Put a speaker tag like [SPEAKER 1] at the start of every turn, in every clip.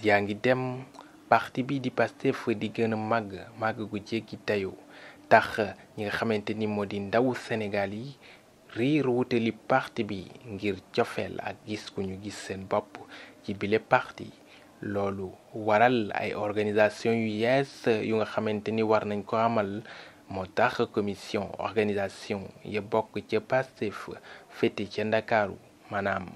[SPEAKER 1] yaa ngi dem parti bi di Pastef di gën a màgg gu jéggi dayoo tax ñi nga xamante ni moo di ndawu Sénégal yi riir wutali parti bi ngir cofeel ak gis ku ñu gis seen bopp ci bile parti loolu waral ay organisation yu yees yu nga xamante ni war nañ ko amal moo tax commission organisation ya bokk ca Pastef féete ca Ndakaaru maanaam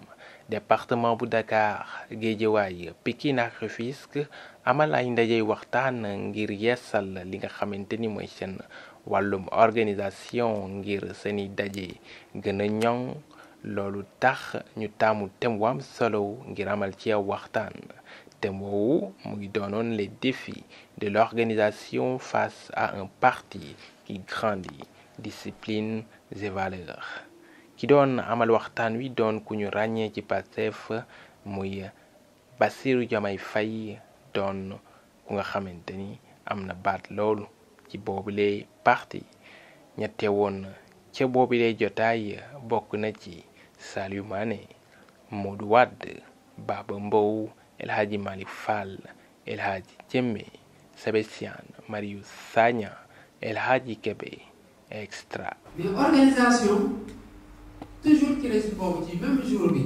[SPEAKER 1] département bu Dakar Guédiawaye Pikine ak Rufisque amal ay ndajey waxtaan ngir yeesal li nga xamante ni mooy seen wàllum organisation ngir seeni daje gën a ñoŋ loolu tax ñu taamu thème wu am solo ngir amal ci aw waxtaan thème woowu mu ngi doonoon les défis de l'organisation face à un parti qui grandit, discipline et valeurs. ki doon amal waxtaan wi doon ku ñu ràññee ci Pastef muy Bassirou Diomaye Faye doon ku nga xamante ni am na baat loolu ci boobule parti ñette woon ca boobule jotaay bokk na ci Saliou Mané, Modou Wade, Baba Mbow, El Hadji Malick Fall, El Hadji Djemé, Sébastien Marius Sagna, El Hadji Kébé extra.
[SPEAKER 2] Mais organisation toujours ci réseau boobu ci même jour bi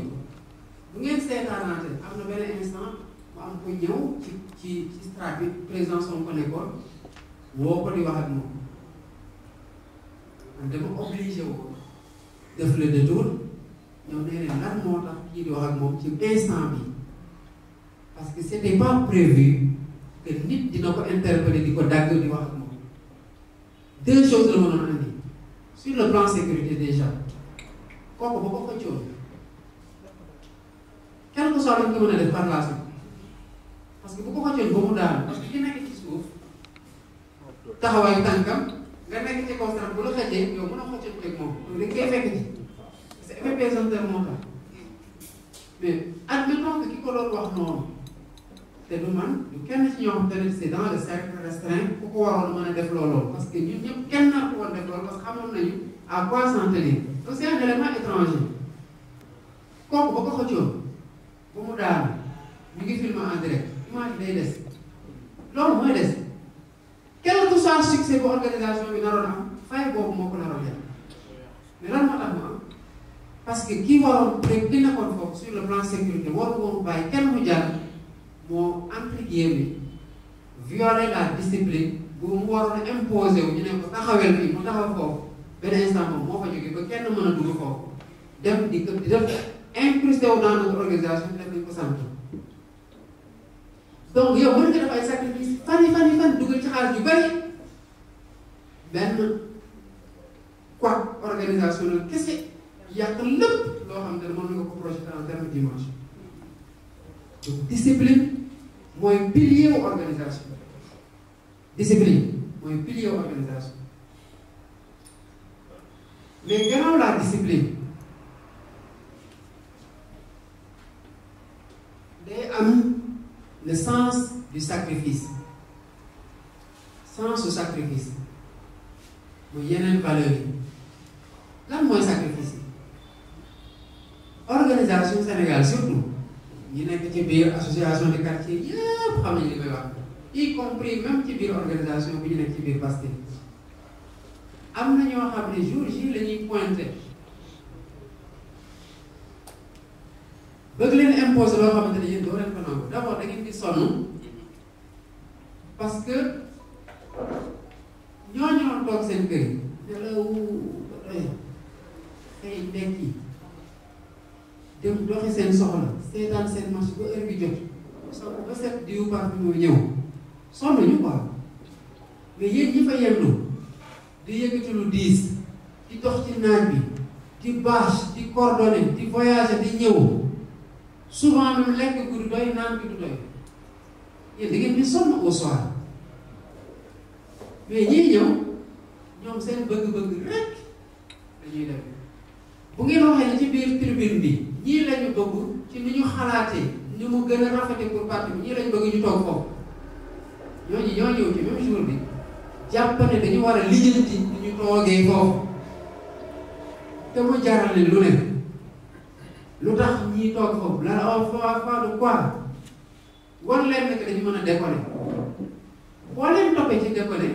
[SPEAKER 2] bu ngeen seetaanaate am na benn instant mu am ko ñëw ci stade bi président Sonko nekkoon woo ko di wax ak moom man dama obligé woo def le détour ñëw nee leen lan moo tax kii di wax ak moom ci instant bi parce que c'était pas prévu que nit dina ko interpeller di ko dagg di wax ak moom deux choses la mënoon andi sur le plan sécurité déjà kooku ba ko xëccoon quelque soit lañ ko mën a def par la suite parce que bu ko xëccoon ba mu daanu parce que ki nekk ci suuf taxawaayu tànkam nga nekk ci kaw bu la xëccee yow mën a xëccoon teg moom loolu dañ koy fekk ci parce que effet pesanteur moo tax mais admettons que ki ko doon wax noonu te du man du kenn ci ñoo xam te ne c'est dans le cercle restreint ku ko waroon mën a def loolu parce que ñun ñëpp kenn naa ko woon def loolu parce que xamoon nañu à quoi s'en tenir donc c'est un élément étranger kooku ba ko xëccoon ba mu daanu ñu ngi filmé en direct image day des loolu mooy des quel que soit succès bu organisation bi naroon am fay boobu moo ko naroon def mais lan moo tax mu am parce que kii waroon rek li nekkoon foofu sur le plan sécurité waru woon bàyyi kenn mu jàll moo entre guillemets violer la discipline bu mu waroon a imposer wu ñu ne ko taxawel fii mu taxaw foofu benn instant moom moo fa jógee ba kenn mën a dugg foofu dem di def incrusté wu dans notre organisation def nañ ko sant donc yow mën nga def ay sacrifice fan dugal ci xaalis yu bari benn quoi organisation la kese yàq lépp loo xam ne mën nga ko projeté en terme d'image donc discipline mooy pilier wu organisation discipline mooy pilier wu organisation mais gannaaw la discipline day am le sens du sacrifice sens du sacrifice mooy yeneen valeurs yi lan mooy sacrifice yi organisation Sénégal surtout ñi nekk ci biir association de quartier yëpp xam nañ li may wax y compris même ci biir organisation bu ñu nekk ci biir Pastef am na ñoo xam ne jour ji la ñuy pointé bëgg leen imposer loo xamante ne yéen doo leen ko nangu d'abord da ngeen di sonn parce que ñooñu doon toog seen kër yi nelaw ba doy xëy ndekki dem doxi seen soxla seetaan seen marché ba heure bi jot soo ba set diw parfum ñëw sonn ñu quoi mais yéen ñi fa yendu di yëkkati lu diis di dox ci naaj bi di bâche di coordonner di voyager di ñëw souvent même lekk gu du doy naan bi du doy yéen da ngeen di sonn au soir mais ñii ñëw ñoom seen bëgg-bëgg rek dañuy def bu ngeen waxee ni ci biir tribune bi ñii lañu bëgg ci ni ñu xalaatee ni mu gën a rafete pour parti bi ñii lañu bëgg ñu toog foofu ñooñu ñoo ñëw ci même jour bi jàpp ne dañu war a lijjanti ni ñu toogee foofu te mu jaral leen lu ne lu tax ñii toog foofu la on va faire de quoi wan leen ne que dañu mën a décoller boo leen toppee ci décoller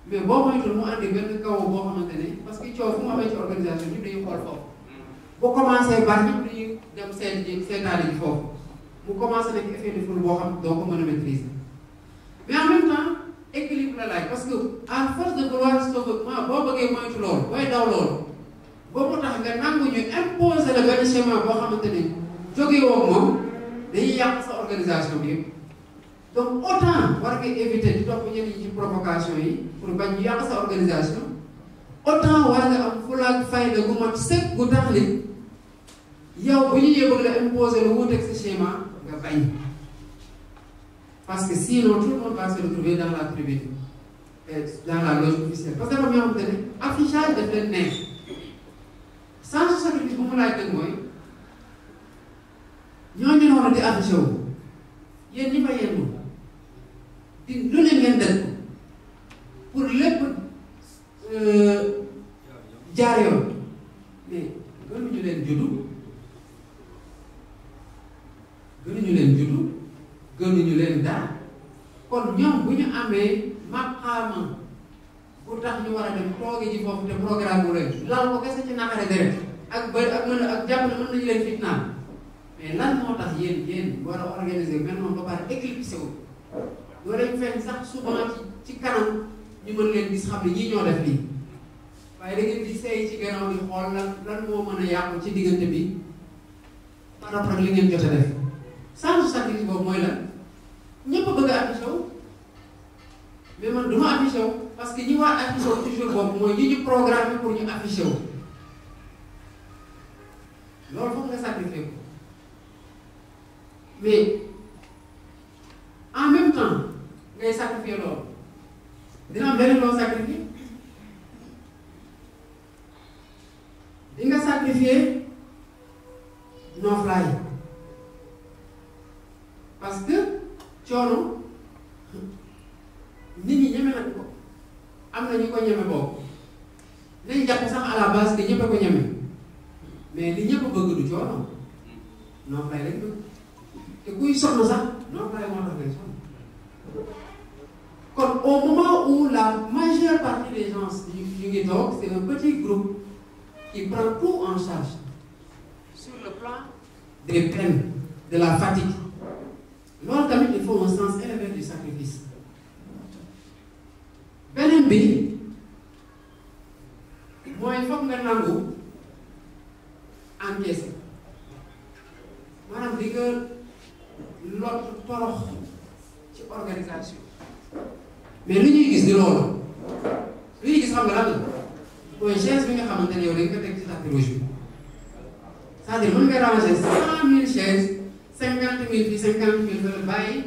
[SPEAKER 2] mais boo moytuwul mu andi benn kaw boo xamante ne parce que coow fu mu amee ci organisation ñëpp dañuy xool foofu bu commencé baax ñëpp dañuy dem seetaani ji foofu mu commencé nekk effet de foule boo xam doo ko mën a maîtriser mais en même temps équilibre la laaj parce que à force de vouloir sauver boo bëggee moytu loolu booy daw loolu boobu tax nga nangu ñu imposer la benn schéma boo xamante ne jóge woo moom dañuy yàq sa organisation bi yëpp donc autant war nga éviter di topp ñenn ñi ci provocation yi pour bañ ñu yàq sa organisation autant war nga am fulaak fayda gu mat sëkk gu tax li yow bu ñu yëg la imposer lu wuuteeg sa schéma nga bañ parce que sinon tout le monde va se retrouver dans la tribune dans la loge officielle parce que dafa ñoo xamante ne affichage daf leen neex sans sacrifice bu mu laaj nag mooy ñooñu noonu di affiché wu yéen ñi fa yendu di lu leen ngeen def pour lépp jaar yoon mais gënuñu leen juddu gënuñu leen dara kon ñoom bu ñu amee maqaama bu tax ñu war a dem tooge ji foofu te programme bu leen lal ko kese ci naqare deret ak bëri ak mën ak jàpp ne mën nañu leen fitnaan mais lan moo tax yéen war a organiser mel noonu ba pare éclipsé wu doo leen feeñ sax souvent ci kanam ñu mën leen gis xam ne ñii ñoo def lii waaye da ngeen di seey ci gannaaw di xool lan moo mën a yàqu ci diggante bi par rapport ak li ngeen jot a def sans sacrifice boobu mooy lan ñëpp bëgg a affiché wu mais man du ma affiché wu parce que ñi war affiché wu toujours boobu mooy ñi ñu programme pour ñu affiché wu loolu foog nga sacrifié ko mais en même temps ngay sacrifié loolu dina am leneen loo sacrifié di nga sacrifié noflaay parce que coono nit ñi ñeme nañ ko am na ñu ko ñeme boobu nañ jàpp sax à la base que ñëpp a ko ñeme mais li ñëpp bëgg du coono noflaay lañ bëgg te kuy sonn sax noflaay moo tax ngay sonn kon au moment où la majeure partie des gens ñu ngi toog c'est un petit groupe qui prend tout en charge sur le plan des peines de la fatigue loolu tamit il faut un sens élevé du sacrifice beneen bi mooy foog nga nangu encaisser maanaam di nga lot torox ci organisation mais li ñuy gis di loolu li ñuy gis xam nga lan la mooy chaise bi nga xamante ne yow dañ ko teg ci tapis rouge bi c'est-à-dire mën nga ranger 100 000 chaises 50 000 fii 50 000 fële bàyyi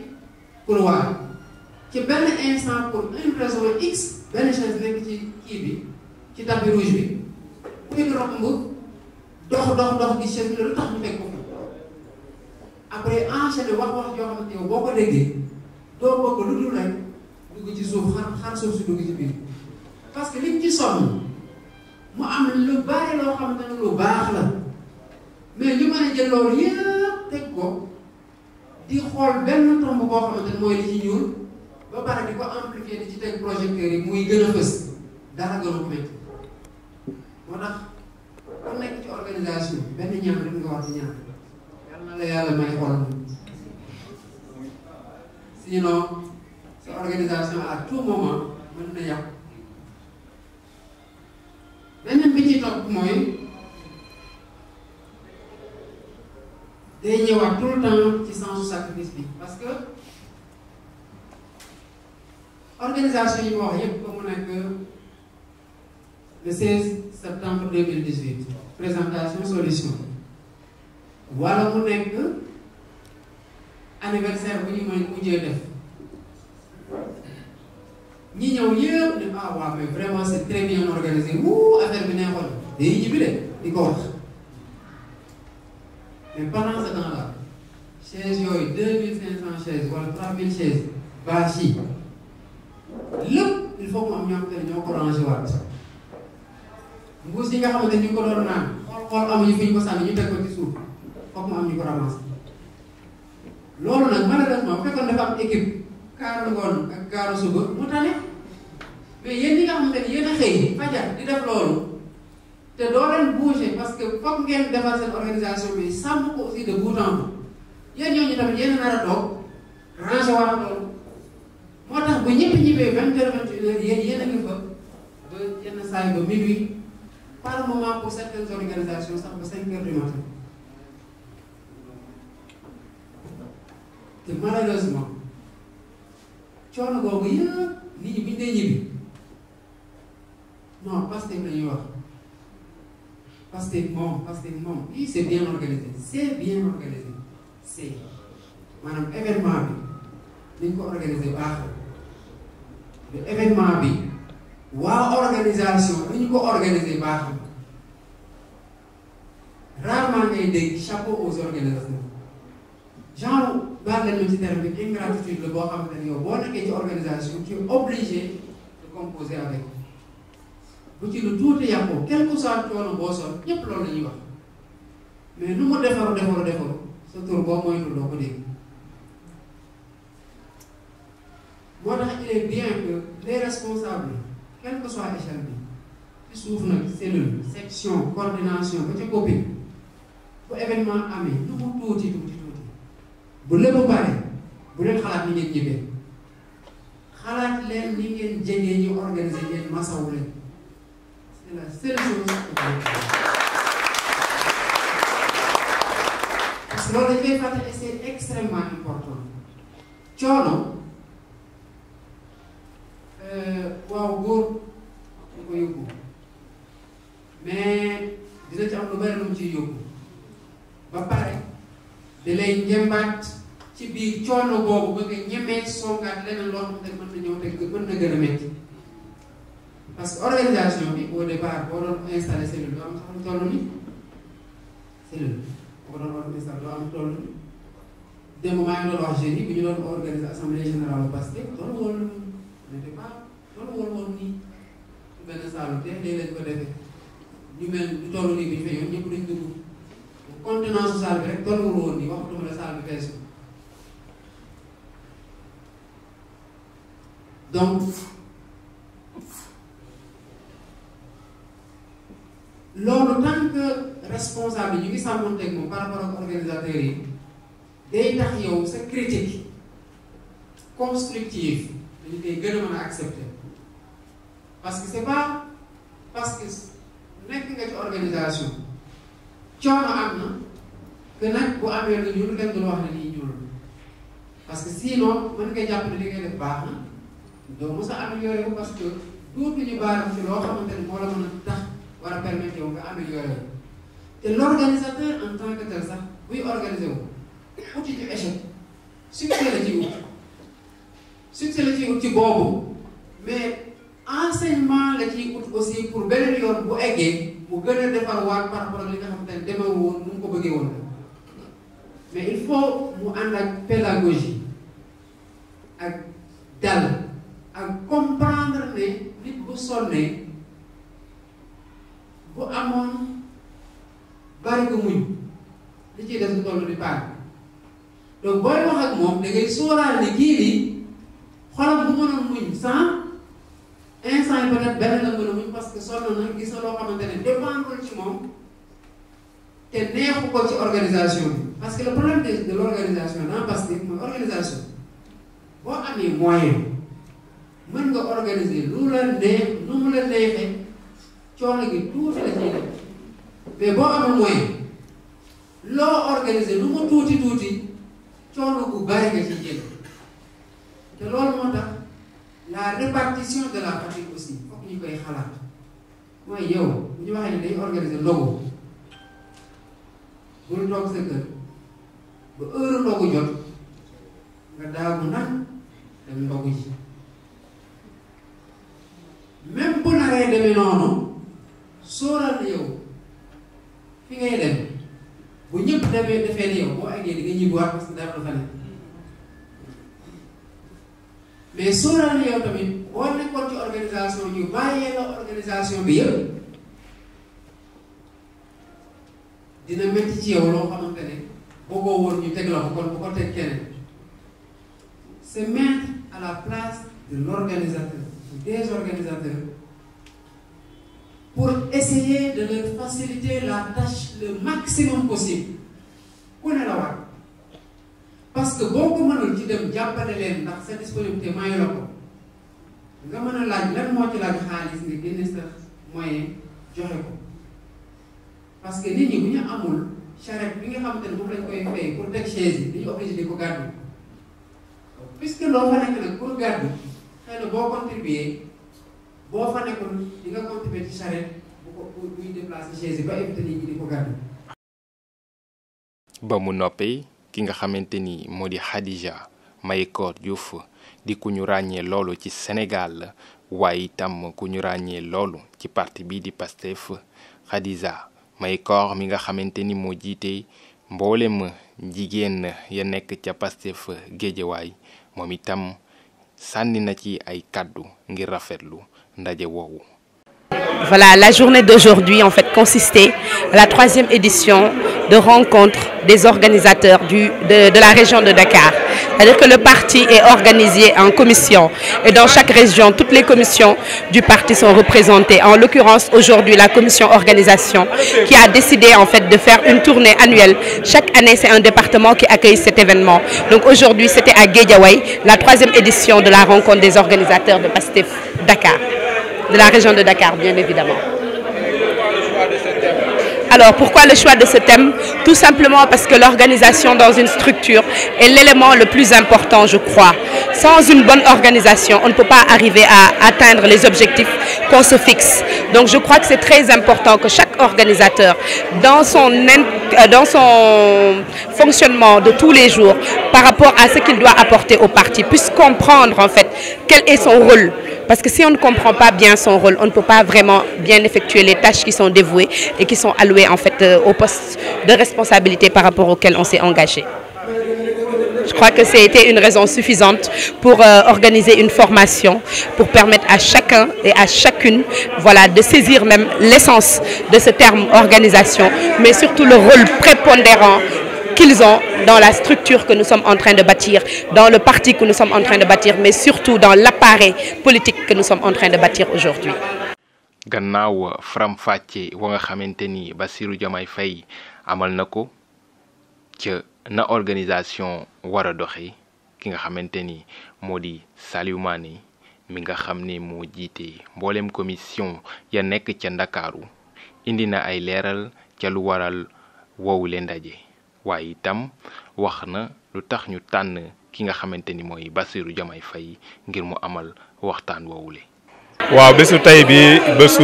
[SPEAKER 2] couloir ci benn instant pour une raison X benn chaise nekk ci kii bi ci tapis rouge bi muy romb dox di chaise bi la lu tax ñu teg ko après enchaîner wax joo xamante yow boo ko déggee doo bëgg lu dul rek dugg ci suuf xar suuf si dugg ci biir parce que liñ ci sonn mu am lu bari loo xamante ne lu baax la mais ñu mën a jël loolu yëpp teg ko di xool benn tomb boo xamante ne mooy li ci ñuul ba pare di ko amplifier di ci teg projecteurs yi muy gën a fës dara gën a ko métti moo tax ku nekk ci organisation benn ñaan rek nga war di ñaan yàlla na la yàlla may xool sinon sa organisation à tout moment mën na yàqu beneen bi ci topp mooy day ñëwaat tout le temps ci sensu sacrifice bi parce que organisation yi ma wax yépp ko mu nekk le 16 septembre 2018 présentation solution wala mu nekk anniversaire bu ñu mujjee def ñi ñëw yëpp ne ah waaw mais vraiment c'est très bien organisé wuu affaire bi neexoon day ñibbi de di ko wax mais pendant ce temps là chaises yooyu 2500 chaises wala 3000 chaises bâche yi lépp il faut mu am ñoo xamante ne ñoo ko rangé waat mbuus yi nga xamante ni ñu ko doon naan xool amuñu fi ñu ko sànni ñu teg ko ci suuf foog mu am ñu ko ramassé loolu nag malheureusement bu fekkoon dafa am équipe kaaru ngoon ak kaaru suba mu tane mais yéen ñi nga xamante ni yéen a xëy fajar di def loolu te doo leen bouger parce que foog ngeen defar seen organisation bi sàmm ko aussi de bout en bout yéen ñooñu tamit yéen a nar a toog ranger waa loolu moo tax bu ñëpp ñibbee 20h-21h yéen a ngi fa ba yenn saa yi ba minuit par moment pour certaines organisations sax ba 5h du matin te malheureusement coono googu yëpp nit ñi bu ñu dee ñibbi non Pastef la ñuy wax Pastef moom oui c'est bien organisé c'est maanaam événement bi nañ ko organiser baax le événement bi waa organisation nañu ko organiser baax rarement ngay dégg chapeau aux organisateurs genre baal leen ñu ci terme bi ingratitude la boo xamante ne yow boo nekkee ci organisation tu es obligé de composer avec bu ci lu tuuti yàqoo quel que soit coono boo sol ñépp loolu la ñuy wax mais nu mu defaru sa tur boo moytu doo ko dégg moo tax il est bien que les responsables quelle que soit échelle bi ci suuf nag cellule section coordination ba ca copie bu événement amee nu mu tuuti bu lépp pare bu leen xalaat ni ngeen ñibbee xalaat leen ni ngeen jegee ñu organiser ngeen masawu leen c'est la seule chose parce que loolu dañ koy fàtte et c'est extrêmement important coono waaw góor ñu ko yóbbu mais dina ci am lu bari lu mu ciy yóbbu ba pare da lay njëmbaat ci biir coono boobu ba nga ñemee songaat leneen loo xam ne mën na ñëw te mën na gën a métti parce que organisation bi au départ boo doon installé cellule doo am sax lu toll nii cellule boo doon installé doo am toll nii démb maa ngi doon wax jeunes yi bi ñu doon organiser assemblée générale bu Pastef toll woon n'était pas toll woon nii benn saalu te léegi lañ ko defee ñu mel du toll nii bi ñu fay yoon ñëpp dañ dugg contenance salle bi rek tollul woon nii waxatuma la salle bi fees donc loolu tant que responsable yi ñu ngi sàmmanteeg moom par rapport ak organisateurs yi day tax yow sa critique constructive dañu koy gën a mën a accepter parce que c'est pas parce que nekk nga ci organisation coono am na que nag bu amee lu ñuul kenn du la wax ne lii ñuul parce que sinon mën nga jàpp ne li ngay def baax na doo mos a amélioré ko parce que dootuñu baaram ci loo xamante ni moo la mën a tax war a permettre yow nga amélioré wu te l'organisateur en tant que tel sax buy organisé wu uti ci échec succès la ciy ut ci boobu mais enseignement la ciy ut aussi pour beneen yoon bu eggee mu gën a defar waat par rapport ak li nga xamante ne demeewul woon nu mu ko bëggee woon mais il faut mu ànd ak pédagogie ak dal ak comprendre ne nit bu sonnee bu amoon bari ko muñ li ciy def su toll di paan donc booy wax ak moom da ngay sóoraal ne kii nii xolam bu mënoon muñ sans instant yi peut-être benn la mën a muñ parce que sonn na gis na loo xamante ne dépendul ci moom te neexu ko ci organisation bi parce que le problème de l'organisation dans Pastef mooy organisation boo amee moyen mën nga organiser lu la neex nu mu la neexee coono gi tuuti la ciy def mais boo amee moyen loo organiser lu mu tuuti coono gu bari nga ciy jël te loolu moo tax la répartition de la fatigue aussi fokk ñu koy xalaat mooy yow bu ñu waxee ne dañu organiser ndogu bul toog sa kër ba heure ndogu jot nga daagu nag dem ndogu ji même bu naree demee noonu sóoral na yow fi ngay dem bu ñëpp demee defee ni yow boo eggee di nga ñibbiwaat parce que dara du fa nekk mais sóoral na yow tamit boo nekkoon ci organisation ñu bàyyee la organisation bi yëpp dina métti ci yow loo xamante ne bëggoo woon ñu teg la ko kon bu ko teg keneen se mettre à la place de l'organisateur, des organisateurs, pour essayer de leur faciliter la tâche le maximum possible. Ku ne la war parce que boo ko mënul ci dem jàppale leen ndax sa disponibilité mayu la ko nga mën a laaj lan moo ci laaj xaalis nga génne sa moyen joxe ko parce que nit ñi bu ñu amul charrette bi nga xamante ne moom lañ koy fay pour teg chaise yi dañu obligé di ko gàddu puisque loo fa nekk nag pour gàddu xëy na boo contribuer boo fa nekkul di nga contribuer ci charrette bu ko buy déplacer chaise yi ba éviter nit ñi di ko gàddu.
[SPEAKER 1] ba mu noppee ki nga xamante ni moo di Khadija Mahécor Diouf di ku ñu ràññee loolu ci Sénégal waaye itam ku ñu ràññee loolu ci parti bii di Pastef. Khadija Mahécor mi nga xamante ni moo jiite mboolem jigéen ya nekk ca Pastef Guédiawaye moom itam sànni na ci ay kàddu ngir rafetlu ndaje woowu.
[SPEAKER 3] Voilà, la journée d'aujourd'hui en fait consistait à la 3e édition de rencontre des organisateurs de la région de Dakar. C'est-à-dire que le parti est organisé en commissions et dans chaque région, toutes les commissions du parti sont représentées. En l'occurrence, aujourd'hui, la commission organisation qui a décidé en fait de faire une tournée annuelle. Chaque année, c'est un département qui accueille cet événement. Donc aujourd'hui, c'était à Guédiawaye, la 3e édition de la rencontre des organisateurs de Pastef Dakar. De la région de Dakar, bien évidemment. Alors, pourquoi le choix de ce thème? Tout simplement parce que l'organisation dans une structure est l'élément le plus important, je crois. Sans une bonne organisation, on ne peut pas arriver à atteindre les objectifs qu'on se fixe. Donc, je crois que c'est très important que chaque organisateur, dans son fonctionnement de tous les jours, par rapport à ce qu'il doit apporter au parti, puisse comprendre en fait quel est son rôle. Parce que si on ne comprend pas bien son rôle, on ne peut pas vraiment bien effectuer les tâches qui sont dévouées et qui sont allouées en fait au poste de responsabilité par rapport auquel on s'est engagé. Je crois que c'était une raison suffisante pour organiser une formation, pour permettre à chacun et à chacune, voilà, de saisir même l'essence de ce terme organisation, mais surtout le rôle prépondérant qu'ils ont dans la structure que nous sommes en train de bâtir, dans le parti que nous sommes en train de bâtir, mais surtout dans l'appareil politique que nous sommes en train de bâtir aujourd'hui.
[SPEAKER 1] Gannaaw faram-fàcce wa nga xamante ni Bassirou Diomaye Faye amal na ko ca na organisation war a doxee ki nga xamante ni moo di Saliou Mané mi nga xam ne moo jiite mboolem commission ya nekk ca Ndakaaru indi na ay leeral ca lu waral woowule ndaje. waaye itam wax na lu tax ñu tànn ki nga xamante ni mooy Bassirou Diomaye Faye ngir mu amal waxtaan woowule.
[SPEAKER 4] waaw bésu tey bi bésu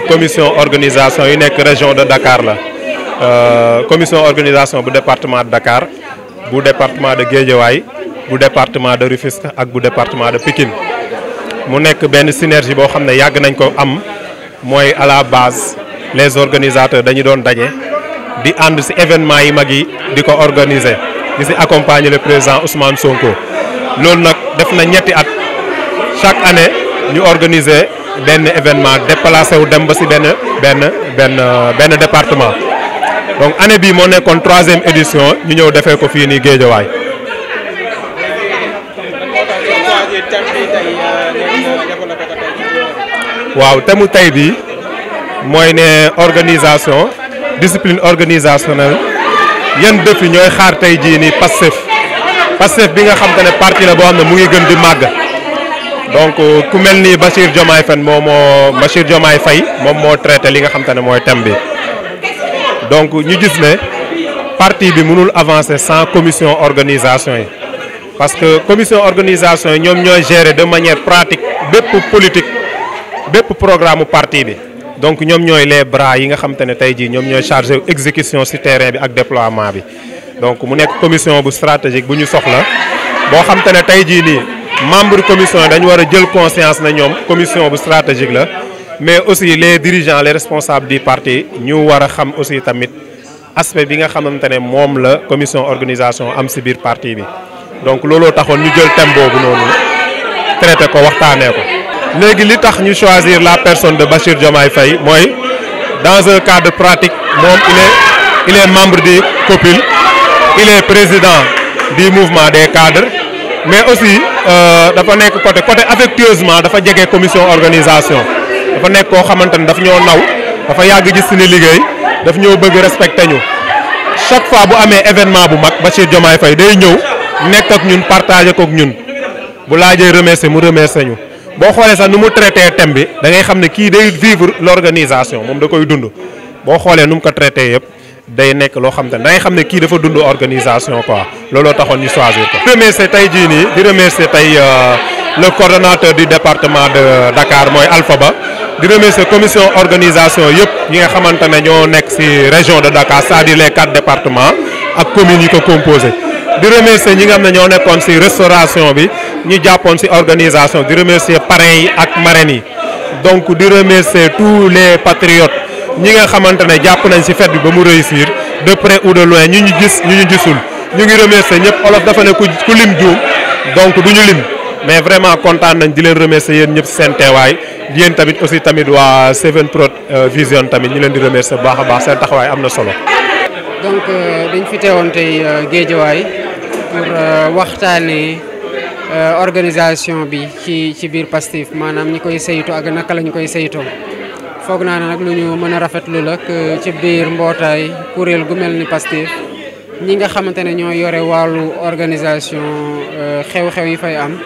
[SPEAKER 4] commission organisation yu nekk région de Dakar la commission organisation bu département de Dakar bu département de Guédiawaye bu département de Rufisque ak bu département de Pikine mu nekk benn synergie boo xam ne yàgg nañ ko am mooy à la base les organisateurs dañu doon daje. di ànd ci événement yi mag yi di ko organiser di ci accompagner le président Ousmane Sonko loolu nag def na ñetti at chaque année ñu organiser benn événement déplacé wu dem ba ci benn département donc année bii moo nekkoon 3e édition ñu ñëw defee ko fii nii Guédiawaye. waaw thème mu tey bi mooy ne organisation. discipline organisationnelle yan défi ñooy xaar tey jii nii Pastef bi nga xam te ne parti la boo xam ne mu ngi gën di màgg donc ku mel ni Bassirou Diomaye Faye moom moo traité li nga xam te ne mooy thème bi donc ñu gis ne parti bi mënul avancer sans commission organisation yi parce que commission organisation yi ñoom ñooy gérer de manière pratique bépp politique bépp programme parti bi. donc ñoom ñooy les bras yi nga xam te ne tey jii ñoom ñooy chargé exécution ci terrain bi ak déploiement bi donc mu nekk commission bu stratégique bu ñu soxla boo xam te ne tey jii nii membre commission yi dañu war a jël conscience na ñoom commission bu stratégique la mais aussi les dirigeants les responsables du parti ñu war a xam aussi tamit aspect bi nga xamante ne moom la commission organisation am ci biir parti bi donc looloo taxoon ñu jël thème boobu noonu traité ko waxtaanee ko. léegi li tax ñu choisir la personne de Bassirou Diomaye Faye mooy dans un cadre pratique moom il est membre du COPIL il est président du mouvement des cadres mais aussi dafa nekk côté affectueusement dafa jege commission organisation dafa nekk koo xamante ne daf ñoo naw dafa yàgg gis suñu liggéey daf ñoo bëgg respecté ñu chaque fois bu amee événement bu mag Bassirou Diomaye Faye day ñëw nekk ak ñun partagé ko ak ñun bu laajee remercier mu remercier ñu boo xoolee sax nu mu traité thème bi da ngay xam ne kii day vivre l'organisation moom da koy dund boo xoolee nu mu ko traité yëpp day nekk loo xam te ne da ngay xam ne kii dafa dund organisation quoi looloo taxoon ñu choisir ko. di remercier tey jii nii di remercier tey le coordonnateur du département de Dakar mooy Alpha Ba di remercier commission organisation yëpp yi nga xamante ne ñoo nekk ci région de Dakar c'est-à-dire les 4 départements ak communes yi ko composé. di remercier ñi nga xam ne ñoo nekkoon ci restauration bi ñu jàppoon ci organisation di remercier parrains yi ak marraines yi donc di remercier tous les patriotes ñi nga xamante ne jàpp nañ ci fête bi ba mu réussir de près ou de loin ñu gis ñu gisul ñu ngi remercier ñëpp olof dafa ne ku lim juum donc du ñu lim mais vraiment kontaan nañ di leen remercier yéen ñëpp seen teewaay yéen tamit aussi tamit waa Seven Prod Vision tamit ñu leen di remercier bu baax a baax seen taxawaay am na solo.
[SPEAKER 2] donc dañ fi teewoon tey Guédiawaye pour waxtaanee organisation bi ci biir Pastef maanaam ñi koy saytu ak naka lañ koy saytoo foog naa ne nag lu ñu mën a rafetlu la ci biir mbootaay kuréel gu mel ni Pastef ñi nga xamante ne ñoo yore wàllu organisation xew-xew yi fay am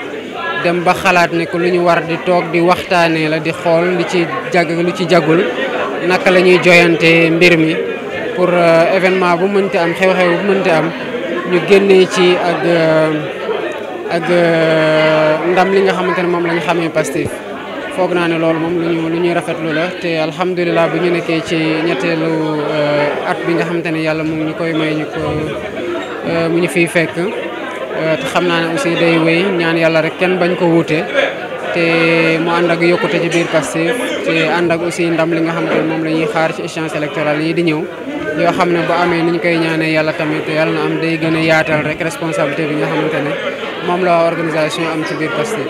[SPEAKER 2] dem ba xalaat ne que lu ñu war di toog di waxtaanee la di xool li ci jag lu ci jagul naka la ñuy joyante mbir mi pour événement bu mënti am xew-xew bu mënti am ñu génnee ci ak ndam li nga xamante ne moom la ñu xamee Pastef foog naa ne loolu moom lu ñuy rafetlu la te alhamdulilah bu ñu nekkee ci ñetteelu at bi nga xamante ne yàlla mu ñu koy may mu ñu fiy fekk te xam naa ne aussi day wéy ñaan yàlla rek kenn bañ ko wuute te mu ànd ak yokkute ci biir Pastef te ànd ak aussi ndam li nga xamante ne moom la ñuy xaar ci échéance électorale yi di ñëw yoo xam ne bu amee ni ñu koy ñaanee yàlla tamit yàlla na am day gën a yaatal rek responsabilité bi nga xamante ne moom la organisation am ci biir Pastef